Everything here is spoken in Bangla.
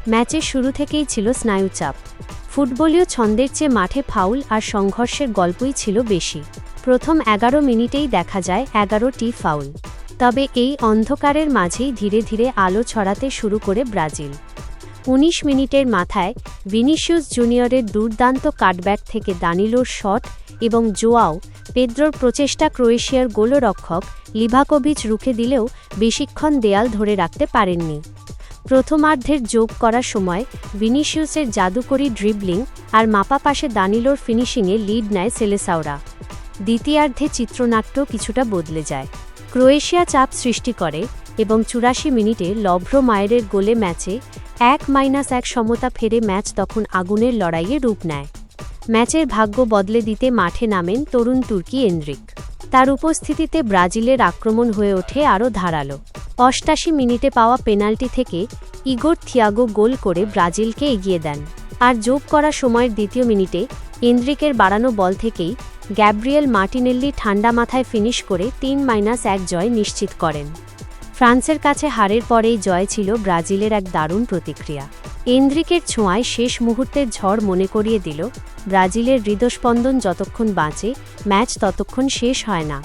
ম্যাচের শুরু থেকেই ছিল স্নায়ুচাপ। ফুটবলীয় ছন্দের চেয়ে মাঠে ফাউল আর সংঘর্ষের গল্পই ছিল বেশি। প্রথম ১১ মিনিটেই দেখা যায় ১১টি ফাউল। তবে এই অন্ধকারের মাঝেই ধীরে ধীরে আলো ছড়াতে শুরু করে ব্রাজিল। ১৯ মিনিটের মাথায় ভিনিসিয়াস জুনিয়রের দুর্দান্ত কাটব্যাক থেকে দানিলোর শট এবং জোয়াও পেদ্রোর প্রচেষ্টা ক্রোয়েশিয়ার গোলরক্ষক লিভাকোভিচ রুখে দিলেও বেশিক্ষণ দেয়াল ধরে রাখতে পারেননি। প্রথমার্ধের যোগ করার সময় ভিনিসিয়াসের জাদুকরী ড্রিবলিং আর মাপা পাশে দানিলোর ফিনিশিংয়ে লিড নেয় সেলেসাওরা। দ্বিতীয়ার্ধে চিত্রনাট্য কিছুটা বদলে যায়। ক্রোয়েশিয়া চাপ সৃষ্টি করে এবং ৮৪ মিনিটে লভ্র মায়েরের গোলে ম্যাচে ১-১ সমতা ফেরে ম্যাচ তখন আগুনের লড়াইয়ে রূপ নেয়। ম্যাচের ভাগ্য বদলে দিতে মাঠে নামেন তরুণ তুর্কি এনরিক। তার উপস্থিতিতে ব্রাজিলের আক্রমণ হয়ে ওঠে আরও ধারালো। ৮৮ মিনিটে পাওয়া পেনাল্টি থেকে ইগোর থিয়াগো গোল করে ব্রাজিলকে এগিয়ে দেন। আর যোগ করা সময়ের দ্বিতীয় মিনিটে এনরিকের বাড়ানো বল থেকেই গ্যাব্রিয়েল মার্টিনেল্লি ঠান্ডা মাথায় ফিনিশ করে ৩-১ জয় নিশ্চিত করেন। ফ্রান্সের কাছে হারের পরেই জয় ছিল ব্রাজিলের এক দারুণ প্রতিক্রিয়া। এনরিকের ছোঁয়ায় শেষ মুহূর্তের ঝড় মনে করিয়ে দিল ব্রাজিলের হৃদস্পন্দন যতক্ষণ বাঁচে ম্যাচ ততক্ষণ শেষ হয় না।